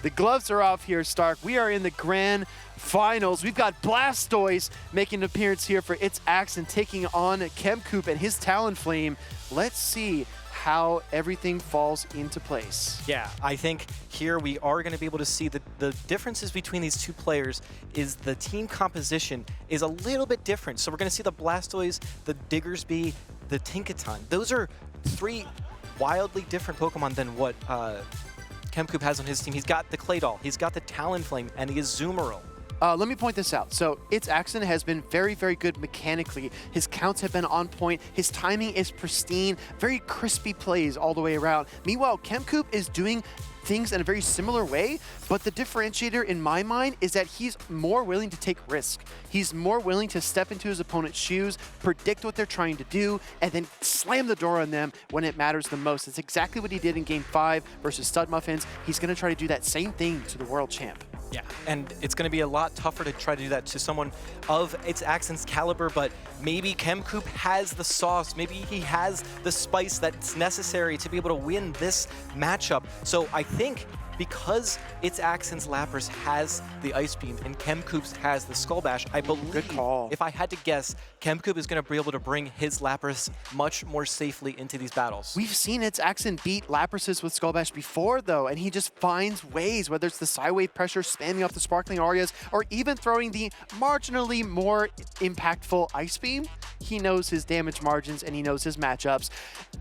The gloves are off here, Stark. We are in the grand finals. We've got Blastoise making an appearance here for ItsAXN, taking on ChemCoop and his Talonflame. Let's see how everything falls into place. Yeah, I think here we are going to be able to see the differences between these two players is the team composition is a little bit different. So we're going to see the Blastoise, the Diggersby, the Tinkaton. Those are three wildly different Pokemon than what ChemCoop has on his team. He's got the Claydol, he's got the Talonflame, and the Azumarill. Let me point this out. So ItsAXN has been very, very good mechanically. His counts have been on point. His timing is pristine. Very crispy plays all the way around. Meanwhile, ChemCoop is doing things in a very similar way, but the differentiator in my mind is that he's more willing to take risk. He's more willing to step into his opponent's shoes, predict what they're trying to do, and then slam the door on them when it matters the most. It's exactly what he did in Game 5 versus Stud Muffins. He's going to try to do that same thing to the world champ. Yeah, and it's going to be a lot tougher to try to do that to someone of ItsAXN's caliber, but maybe ChemCoop has the sauce, maybe he has the spice that's necessary to be able to win this matchup. So I think because ItsAXN's Lapras has the Ice Beam and ChemCoop's has the Skull Bash, I believe, good call. If I had to guess, ChemCoop is going to be able to bring his Lapras much more safely into these battles. We've seen ItsAXN beat Laprases with Skull Bash before, though, and he just finds ways, whether it's the Psywave pressure, spamming off the Sparkling Arias, or even throwing the marginally more impactful Ice Beam. He knows his damage margins and he knows his matchups.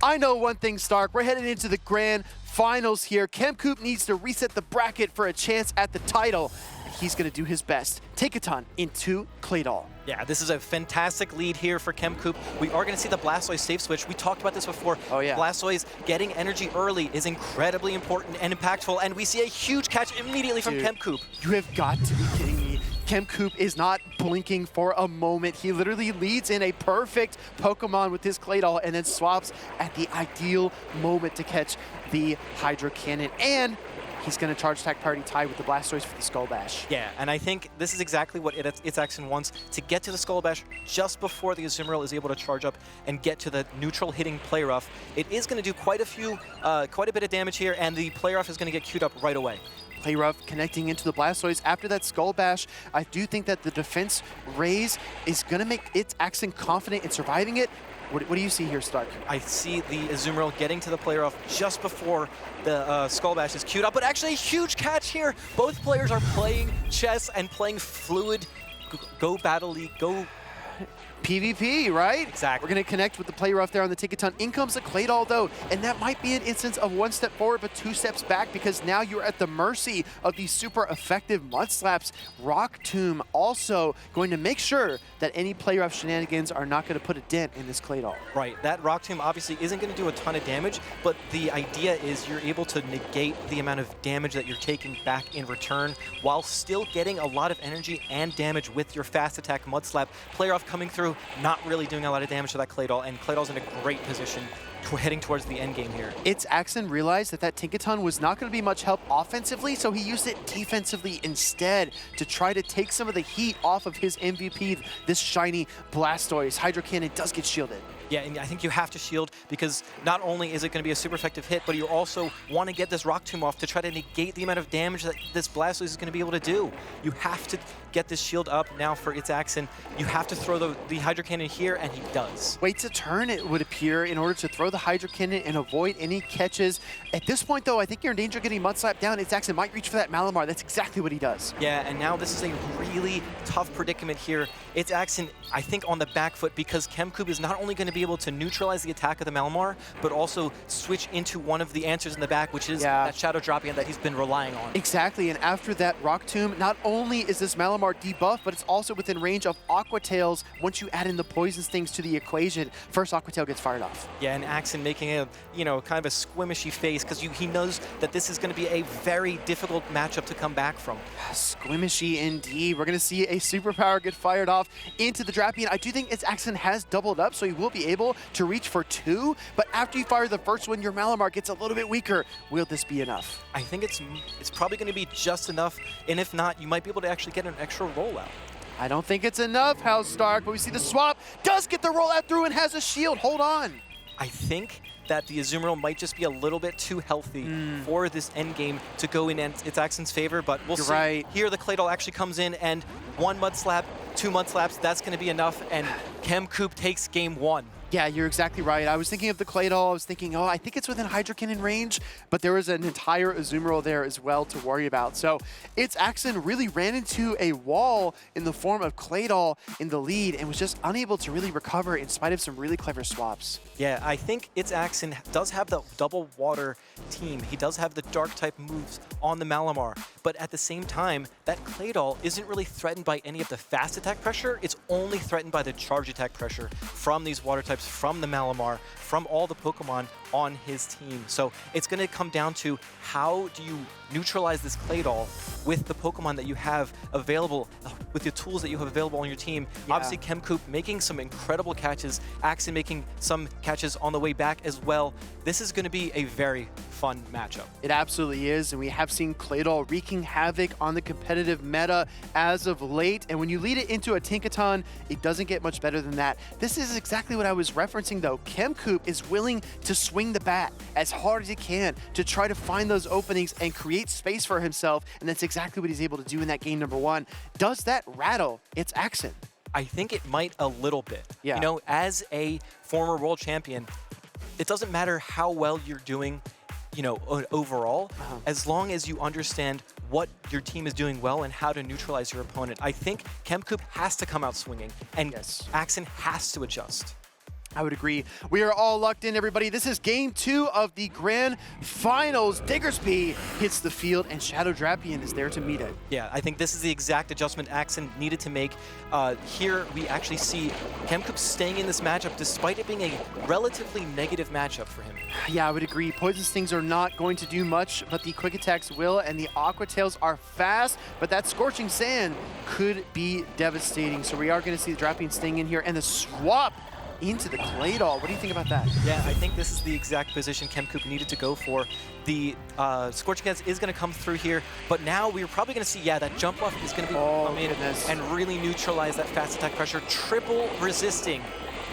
I know one thing, Stark. We're headed into the grand finals here. ChemCoop needs to reset the bracket for a chance at the title. He's going to do his best. Tinkaton into Claydol. Yeah, this is a fantastic lead here for ChemCoop. We are going to see the Blastoise safe switch. We talked about this before. Oh, yeah. Blastoise getting energy early is incredibly important and impactful, and we see a huge catch immediately from ChemCoop. You have got to be kidding me. ChemCoop is not blinking for a moment. He literally leads in a perfect Pokemon with his Claydol and then swaps at the ideal moment to catch the Hydro Cannon. And he's going to charge attack party tie with the Blastoise for the Skull Bash. Yeah, and I think this is exactly what ItsAXN wants, to get to the Skull Bash just before the Azumarill is able to charge up and get to the neutral hitting Play Rough. It is going to do quite a bit of damage here, and the Play Rough is going to get queued up right away. Play Rough connecting into the Blastoise. After that Skull Bash, I do think that the defense raise is going to make ItsAXN confident in surviving it. What do you see here, Stark? I see the Azumarill getting to the Play Rough just before the Skull Bash is queued up, but actually a huge catch here. Both players are playing chess and playing fluid. Go Battle League, go PvP, right? Exactly. We're going to connect with the Play Rough there on the Tinkaton. In comes the Claydol, though, and that might be an instance of one step forward but two steps back, because now you're at the mercy of these super effective Mud Slaps. Rock Tomb also going to make sure that any Play Rough shenanigans are not going to put a dent in this Claydol. Right. That Rock Tomb obviously isn't going to do a ton of damage, but the idea is you're able to negate the amount of damage that you're taking back in return while still getting a lot of energy and damage with your fast attack Mud Slap. Play Rough coming through, not really doing a lot of damage to that Claydol, and Claydol's in a great position heading towards the end game here. ItsAXN realized that Tinkaton was not going to be much help offensively, so he used it defensively instead to try to take some of the heat off of his MVP, this shiny Blastoise. Hydro Cannon does get shielded. Yeah, and I think you have to shield, because not only is it going to be a super effective hit, but you also want to get this Rock Tomb off to try to negate the amount of damage that this Blastoise is going to be able to do. You have to get this shield up now for ItsAXN. You have to throw the Hydro Cannon here, and he does. Waits a turn, it would appear, in order to throw the Hydro Cannon and avoid any catches. At this point, though, I think you're in danger of getting Mud Slapped down. ItsAXN might reach for that Malamar. That's exactly what he does. Yeah, and now this is a really tough predicament here. ItsAXN, I think, on the back foot, because ChemCoop is not only going to be able to neutralize the attack of the Malamar, but also switch into one of the answers in the back, which is that Shadow Dropion that he's been relying on. Exactly, and after that Rock Tomb, not only is this Malamar debuffed, but it's also within range of Aqua Tails once you add in the Poison Stings to the equation. First Aqua Tail gets fired off. Yeah, and Axon making a, kind of a squishy face, because he knows that this is going to be a very difficult matchup to come back from. Squishy indeed. We're going to see a superpower get fired off into the Drapion. I do think ItsAXN has doubled up, so he will be able to reach for two, but after you fire the first one, your Malamar gets a little bit weaker. Will this be enough? I think it's probably going to be just enough, and if not, you might be able to actually get an extra rollout. I don't think it's enough, House Stark, but we see the swap does get the rollout through and has a shield. Hold on. I think that the Azumarill might just be a little bit too healthy for this end game to go in ItsAXN's favor, but we'll see. Right. Here the Claydol actually comes in, and 1 Mud Slap, 2 Mud Slaps, that's going to be enough, and ChemCoop takes game 1. Yeah, you're exactly right. I was thinking of the Claydol. I was thinking, oh, I think it's within Hydro Cannon range, but there was an entire Azumarill there as well to worry about. So ItsAXN really ran into a wall in the form of Claydol in the lead and was just unable to really recover in spite of some really clever swaps. Yeah, I think ItsAXN does have the double water team. He does have the dark type moves on the Malamar, but at the same time, that Claydol isn't really threatened by any of the fast attack pressure. It's only threatened by the charge attack pressure from these water types, from the Malamar, from all the Pokemon on his team. So it's going to come down to how do you neutralize this Claydol with the Pokemon that you have available, with the tools that you have available on your team. Yeah. Obviously, ChemCoop making some incredible catches, Axen making some catches on the way back as well. This is going to be a very fun matchup. It absolutely is, and we have seen Claydol wreaking havoc on the competitive meta as of late, and when you lead it into a Tinkaton, it doesn't get much better than that. This is exactly what I was referencing though. ChemCoop is willing to swing the bat as hard as he can to try to find those openings and create space for himself, and that's exactly what he's able to do in that game number 1. Does that rattle ItsAXN? I think it might a little bit. Yeah. You know, as a former world champion, it doesn't matter how well you're doing, you know, overall, as long as you understand what your team is doing well and how to neutralize your opponent. I think ChemCoop has to come out swinging, and Axen has to adjust. I would agree. We are all locked in, everybody. This is game 2 of the grand finals. Diggersby hits the field, and Shadow Drapion is there to meet it. Yeah, I think this is the exact adjustment Axen needed to make. Here, we actually see ChemCoop staying in this matchup despite it being a relatively negative matchup for him. Yeah, I would agree. Poison Stings are not going to do much, but the Quick Attacks will, and the Aqua Tails are fast, but that Scorching Sand could be devastating. So we are going to see the Drapion staying in here, and the swap into the Claydol. What do you think about that? Yeah, I think this is the exact position ChemCoop needed to go for. The Scorching Sand is going to come through here, but now we're probably going to see, yeah, that jump off is going to be come in and really neutralize that fast attack pressure, triple resisting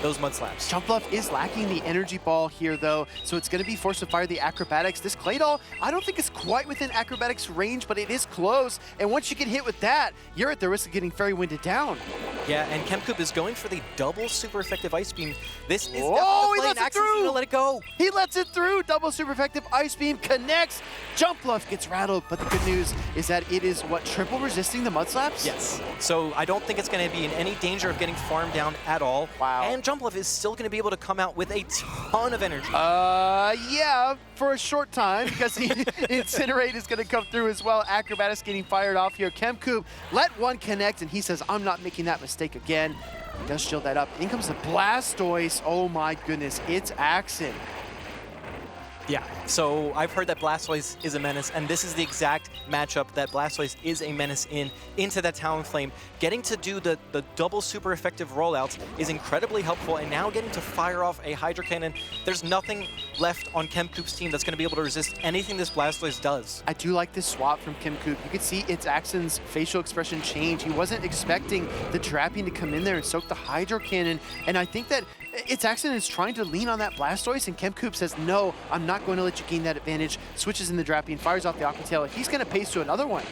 those Mud Slaps. Jumpluff is lacking the energy ball here, though, so it's going to be forced to fire the Acrobatics. This Claydol, I don't think it's quite within Acrobatics range, but it is close, and once you get hit with that, you're at the risk of getting Fairy Winded down. Yeah, and ChemCoop is going for the double super effective Ice Beam. This is he lets it through! Gonna let it go. He lets it through! Double super effective Ice Beam connects! Jumpluff gets rattled, but the good news is that it is, what, triple resisting the Mud Slaps? Yes. So I don't think it's going to be in any danger of getting farmed down at all. Wow. And Jumpluff is still going to be able to come out with a ton of energy. Yeah, for a short time, because the Incinerate is going to come through as well. Acrobatics getting fired off here. ChemCoop let one connect, and he says, I'm not making that mistake again. He does shield that up. In comes the Blastoise. Oh my goodness, ItsAXN. Yeah, so I've heard that Blastoise is a menace, and this is the exact matchup that Blastoise is a menace into that Talonflame. Getting to do the double super effective rollouts is incredibly helpful, and now getting to fire off a Hydro Cannon, there's nothing left on ChemCoop's team that's going to be able to resist anything this Blastoise does. I do like this swap from ChemCoop. You could see ItsAXN's facial expression change. He wasn't expecting the Drapion to come in there and soak the Hydro Cannon, and I think that ItsAXN is trying to lean on that Blastoise, and ChemCoop says, no, I'm not going to let you gain that advantage. Switches in the Drapion, fires off the Aqua Tail. He's going to pace to another one.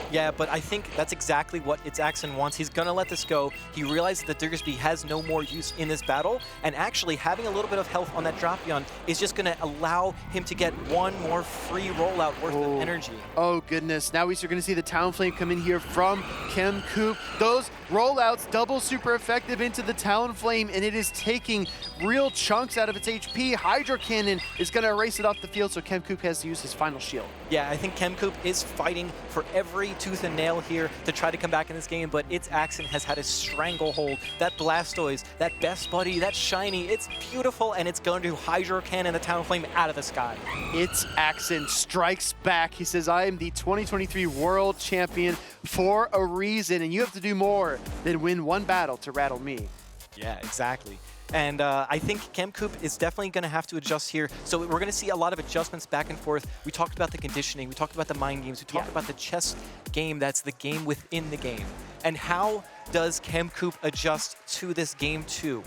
Yeah, but I think that's exactly what ItsAXN wants. He's going to let this go. He realizes that Diggersby has no more use in this battle, and actually having a little bit of health on that Drapion is just going to allow him to get one more free rollout worth of energy. Oh, goodness. Now we're going to see the Talonflame come in here from ChemCoop. Those rollouts double super effective into the Talonflame, and it is taking real chunks out of its HP. Hydro Cannon is going to erase it off the field, so ChemCoop has to use his final shield. Yeah, I think ChemCoop is fighting for every tooth and nail here to try to come back in this game, but ItsAXN has had a stranglehold. That Blastoise, that best buddy, that shiny, it's beautiful, and it's going to Hydro Cannon the Talonflame out of the sky. ItsAXN strikes back. He says, I am the 2023 World Champion for a reason, and you have to do more than win one battle to rattle me. Yeah, exactly. And I think ChemCoop is definitely going to have to adjust here. So we're going to see a lot of adjustments back and forth. We talked about the conditioning. We talked about the mind games. We talked about the chess game that's the game within the game. And how does ChemCoop adjust to this game 2?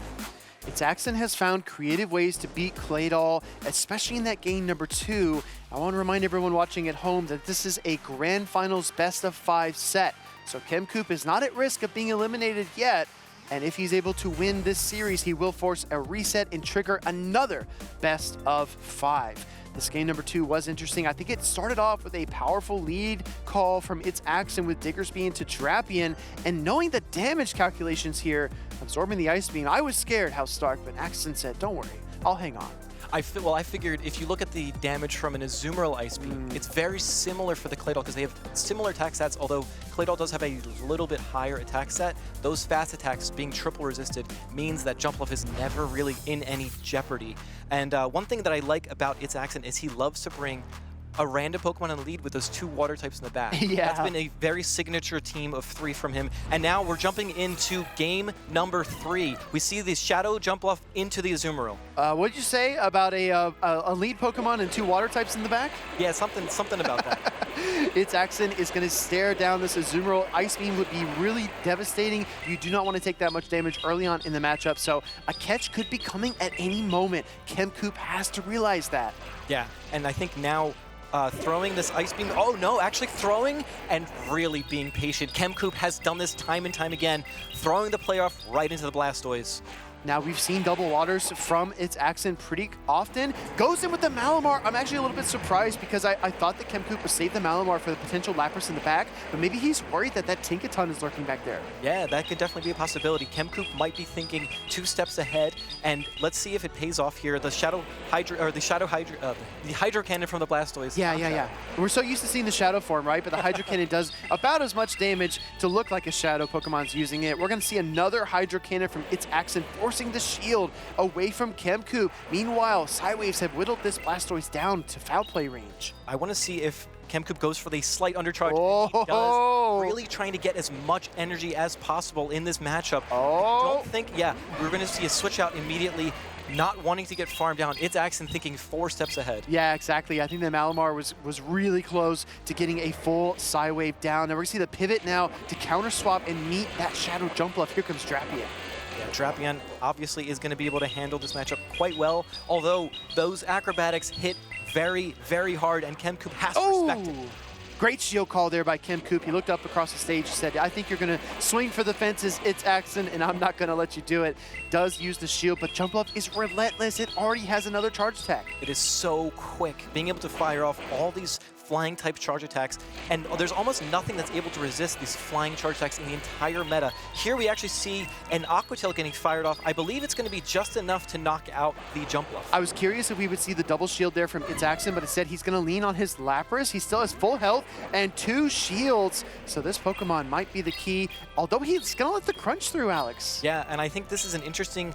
ItsAXN has found creative ways to beat Claydol, especially in that game number 2. I want to remind everyone watching at home that this is a Grand Finals best-of-5 set. So ChemCoop is not at risk of being eliminated yet. And if he's able to win this series, he will force a reset and trigger another best-of-5. This game number 2 was interesting. I think it started off with a powerful lead call from ItsAXN with Diggersby into Drapion, and knowing the damage calculations here, absorbing the Ice Beam, I was scared how Stark, but Axton said, don't worry, I'll hang on. I figured if you look at the damage from an Azumarill Ice Beam, it's very similar for the Claydol because they have similar attack stats, although Claydol does have a little bit higher attack stat. Those fast attacks being triple resisted means that Jumpluff is never really in any jeopardy. And one thing that I like about ItsAXN is he loves to bring a random Pokemon in the lead with those 2 water types in the back. Yeah. That's been a very signature team of 3 from him. And now we're jumping into game number 3. We see the Shadow Jumpluff into the Azumarill. What did you say about a lead Pokemon and 2 water types in the back? Yeah, something about that. ItsAXN is going to stare down this Azumarill. Ice Beam would be really devastating. You do not want to take that much damage early on in the matchup, so a catch could be coming at any moment. ChemCoop has to realize that. Yeah, and I think now throwing this Ice Beam, oh no, actually throwing and really being patient. ChemCoop has done this time and time again, throwing the playoff right into the Blastoise. Now, we've seen double waters from ItsAXN pretty often. Goes in with the Malamar. I'm actually a little bit surprised because I thought that ChemCoop would save the Malamar for the potential Lapras in the back, but maybe he's worried that that Tinkaton is lurking back there. Yeah, that could definitely be a possibility. ChemCoop might be thinking 2 steps ahead, and let's see if it pays off here. The Hydro Cannon from the Blastoise. Yeah. We're so used to seeing the Shadow form, right? But the Hydro Cannon does about as much damage to look like a Shadow Pokemon's using it. We're going to see another Hydro Cannon from ItsAXN forcing the shield away from ChemCoop. Meanwhile, Psywaves have whittled this Blastoise down to foul play range. I want to see if ChemCoop goes for the slight undercharge. Oh. He does, really trying to get as much energy as possible in this matchup. I don't think, we're going to see a switch out immediately, not wanting to get farmed down. ItsAXN thinking 4 steps ahead. Yeah, exactly. I think the Malamar was really close to getting a full Psywave down. And we're going to see the pivot now to counter swap and meet that Shadow Jumpluff. Here comes Drapion. Yeah, Drapion obviously is going to be able to handle this matchup quite well, although those acrobatics hit very, very hard, and ChemCoop has to respect it. Great shield call there by ChemCoop. He looked up across the stage and said, I think you're going to swing for the fences, ItsAXN, and I'm not going to let you do it. Does use the shield, but Jumpluff is relentless. It already has another charge attack. It is so quick, being able to fire off all these flying type charge attacks, and there's almost nothing that's able to resist these flying charge attacks in the entire meta. Here we actually see an Aqua Tail getting fired off. I believe it's going to be just enough to knock out the Jumpluff. I was curious if we would see the double shield there from ItsAXN, but instead he's going to lean on his Lapras. He still has full health and 2 shields, so this Pokemon might be the key, although he's going to let the crunch through, Alex. Yeah, and I think this is an interesting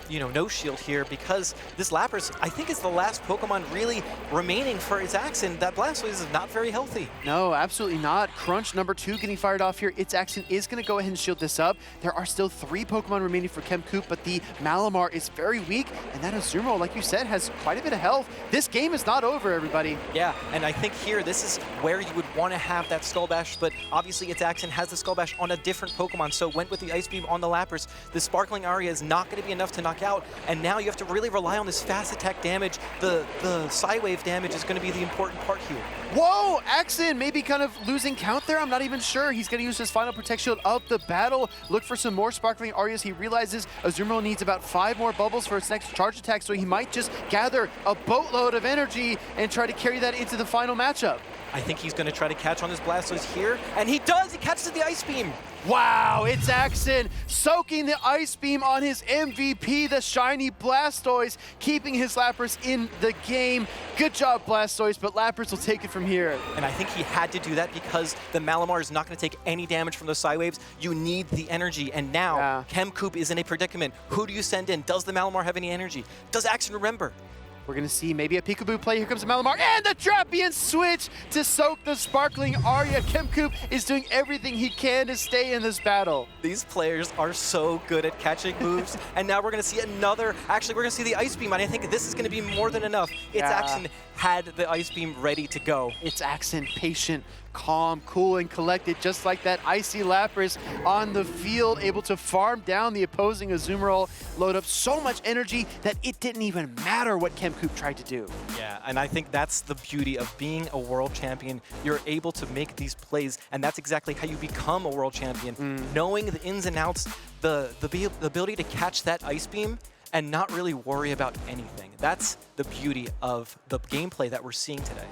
no shield here, because this Lapras, I think, is the last Pokemon really remaining for ItsAXN. That Blastoise is not very healthy. No, absolutely not. Crunch number 2 getting fired off here. ItsAXN is going to go ahead and shield this up. There are still 3 Pokemon remaining for ChemCoop, but the Malamar is very weak, and that Azumarill, like you said, has quite a bit of health. This game is not over, everybody. Yeah, and I think here, this is where you would want to have that Skull Bash, but obviously ItsAXN has the Skull Bash on a different Pokemon, so went with the Ice Beam on the Lapras. The Sparkling Aria is not going to be enough to knock out, and now you have to really rely on this fast attack damage. The Psywave damage is going to be the important part here. Whoa, Axton maybe kind of losing count there. I'm not even sure. He's going to use his final Protect Shield of the battle. Look for some more Sparkling Arias. He realizes Azumarill needs about 5 more bubbles for its next charge attack, so he might just gather a boatload of energy and try to carry that into the final matchup. I think he's going to try to catch on this Blastoise here, and he does! He catches the Ice Beam! Wow, ItsAXN soaking the Ice Beam on his MVP, the shiny Blastoise, keeping his Lapras in the game. Good job, Blastoise, but Lapras will take it from here. And I think he had to do that because the Malamar is not going to take any damage from those Psywaves. You need the energy, and now ChemCoop is in a predicament. Who do you send in? Does the Malamar have any energy? Does Axton remember? We're going to see maybe a peekaboo play. Here comes the Malamar and the Drapion switch to soak the Sparkling Aria. ChemCoop is doing everything he can to stay in this battle. These players are so good at catching moves, and now we're going to see another. Actually, we're going to see the Ice Beam, and I think this is going to be more than enough. ItsAXN had the Ice Beam ready to go. ItsAXN, patient, calm, cool, and collected, just like that Icy Lapras on the field, able to farm down the opposing Azumarill, load up so much energy that it didn't even matter what ChemCoop tried to do. Yeah, and I think that's the beauty of being a world champion. You're able to make these plays, and that's exactly how you become a world champion. Knowing the ins and outs, the ability to catch that Ice Beam and not really worry about anything. That's the beauty of the gameplay that we're seeing today.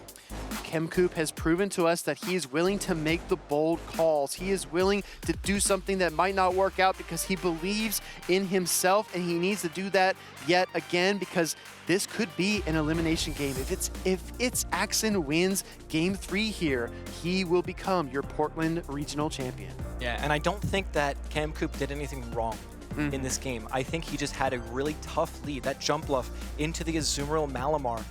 ChemCoop has proven to us that he is willing to make the bold calls. He is willing to do something that might not work out because he believes in himself, and he needs to do that yet again because this could be an elimination game. If ItsAXN wins Game 3 here, he will become your Portland Regional Champion. Yeah, and I don't think that ChemCoop did anything wrong in this game. I think he just had a really tough lead. That jump bluff into the Azumarill Malamar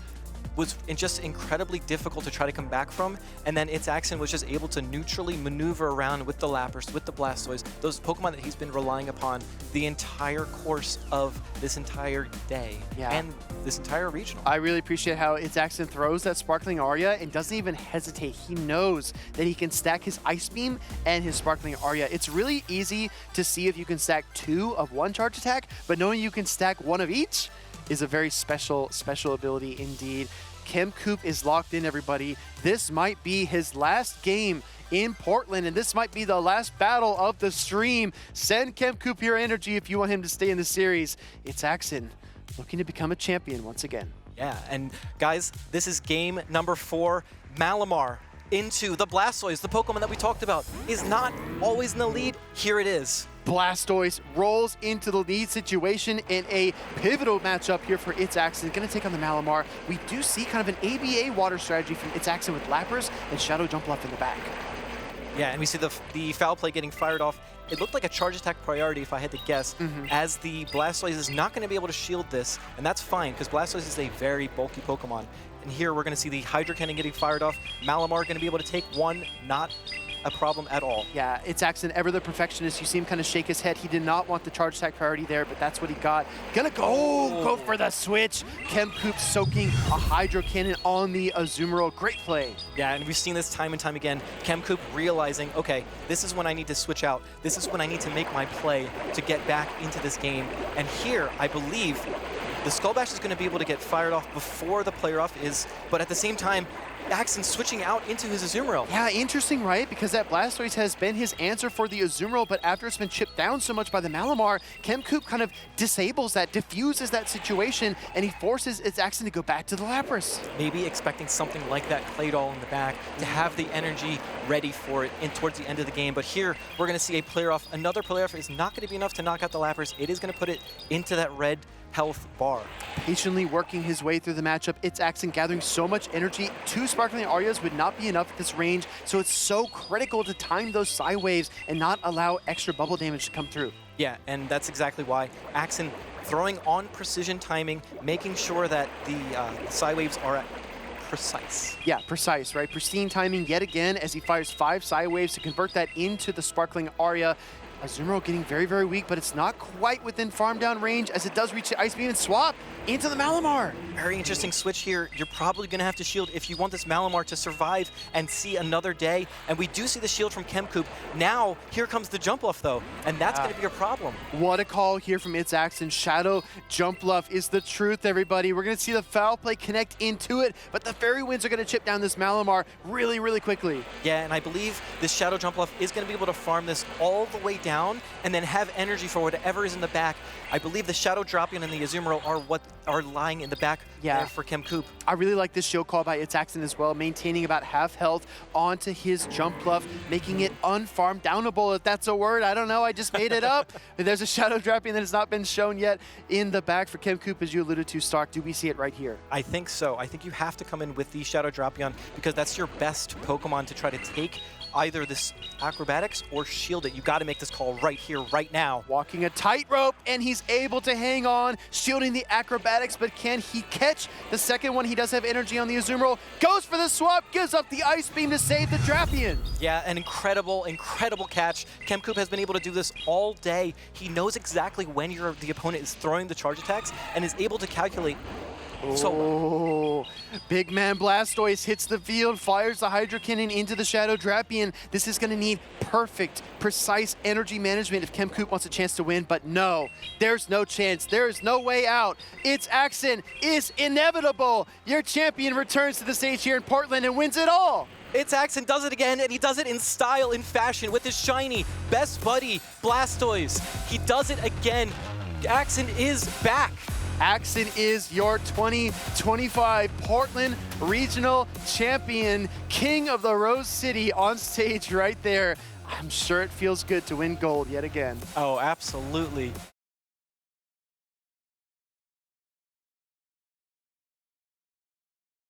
was just incredibly difficult to try to come back from, and then ItsAXN was just able to neutrally maneuver around with the Lapras, with the Blastoise, those Pokemon that he's been relying upon the entire course of this entire day and this entire regional. I really appreciate how ItsAXN throws that Sparkling Aria and doesn't even hesitate. He knows that he can stack his Ice Beam and his Sparkling Aria. It's really easy to see if you can stack 2 of one charge attack, but knowing you can stack 1 of each is a very special ability indeed. ChemCoop is locked in, everybody. This might be his last game in Portland, and this might be the last battle of the stream. Send ChemCoop your energy if you want him to stay in the series. ItsAXN looking to become a champion once again. Yeah, and guys, this is game number 4. Malamar into the Blastoise, the Pokemon that we talked about, is not always in the lead. Here it is. Blastoise rolls into the lead situation in a pivotal matchup here for ItsAXN. Going to take on the Malamar. We do see kind of an ABA water strategy from ItsAXN with Lapras and Shadow Jump Bluff in the back. Yeah, and we see the foul play getting fired off. It looked like a charge attack priority, if I had to guess, as the Blastoise is not going to be able to shield this, and that's fine, because Blastoise is a very bulky Pokemon. And here we're going to see the Hydro Cannon getting fired off. Malamar going to be able to take one, not a problem at all. Yeah, ItsAXN, ever the perfectionist. You see him kind of shake his head. He did not want the charge attack priority there, but that's what he got. Gonna go for the switch. ChemCoop soaking a Hydro Cannon on the Azumarill. Great play. Yeah, and we've seen this time and time again. ChemCoop realizing, okay, this is when I need to switch out. This is when I need to make my play to get back into this game. And here, I believe the Skull Bash is going to be able to get fired off before the player off is, but at the same time, ItsAXN switching out into his Azumarill. Yeah, interesting, right? Because that Blastoise has been his answer for the Azumarill, but after it's been chipped down so much by the Malamar, ChemCoop kind of disables that, diffuses that situation, and he forces ItsAXN to go back to the Lapras. Maybe expecting something like that Claydol in the back to have the energy ready for it towards the end of the game. But here, we're going to see a player off. Another player off is not going to be enough to knock out the Lapras. It is going to put it into that red health bar. Patiently working his way through the matchup, ItsAXN gathering so much energy. 2 Sparkling Arias would not be enough at this range, so it's so critical to time those Psy Waves and not allow extra bubble damage to come through. Yeah, and that's exactly why ItsAXN throwing on precision timing, making sure that the Psy Waves are at precise. Yeah, precise, right? Pristine timing yet again as he fires 5 Psy Waves to convert that into the Sparkling Aria. Azumarill getting very, very weak, but it's not quite within farm down range as it does reach the Ice Beam and swap into the Malamar. Very interesting switch here. You're probably going to have to shield if you want this Malamar to survive and see another day. And we do see the shield from ChemCoop. Now, here comes the Jump Bluff, though, and that's going to be a problem. What a call here from ItsAXN. Shadow Jump Bluff is the truth, everybody. We're going to see the foul play connect into it, but the Fairy Winds are going to chip down this Malamar really, really quickly. Yeah, and I believe this Shadow Jump Bluff is going to be able to farm this all the way down and then have energy for whatever is in the back. I believe the Shadow Drapion and the Azumarill are what are lying in the back there for ChemCoop. I really like this shield call by ItsAXN as well, maintaining about half health onto his Jump Bluff, making it unfarm downable, if that's a word. I don't know, I just made it up. There's a Shadow Drapion that has not been shown yet in the back for ChemCoop, as you alluded to, Stark. Do we see it right here? I think so. I think you have to come in with the Shadow Drapion because that's your best Pokemon to try to take either this acrobatics or shield it. You got to make this call right here, right now. Walking a tightrope, and he's able to hang on, shielding the acrobatics, but can he catch the second one? He does have energy on the Azumarill, goes for the swap, gives up the Ice Beam to save the Drapion. Yeah, an incredible, incredible catch. ChemCoop has been able to do this all day. He knows exactly when the opponent is throwing the charge attacks and is able to calculate. Oh, big man Blastoise hits the field, fires the Hydro Cannon into the Shadow Drapion. This is going to need perfect, precise energy management if ChemCoop wants a chance to win, but no, there's no chance. There is no way out. ItsAXN is inevitable. Your champion returns to the stage here in Portland and wins it all. ItsAXN does it again, and he does it in style, in fashion, with his shiny best buddy, Blastoise. He does it again. Axn is back. Axn is your 2025 Portland Regional Champion, King of the Rose City on stage right there. I'm sure it feels good to win gold yet again. Oh, absolutely.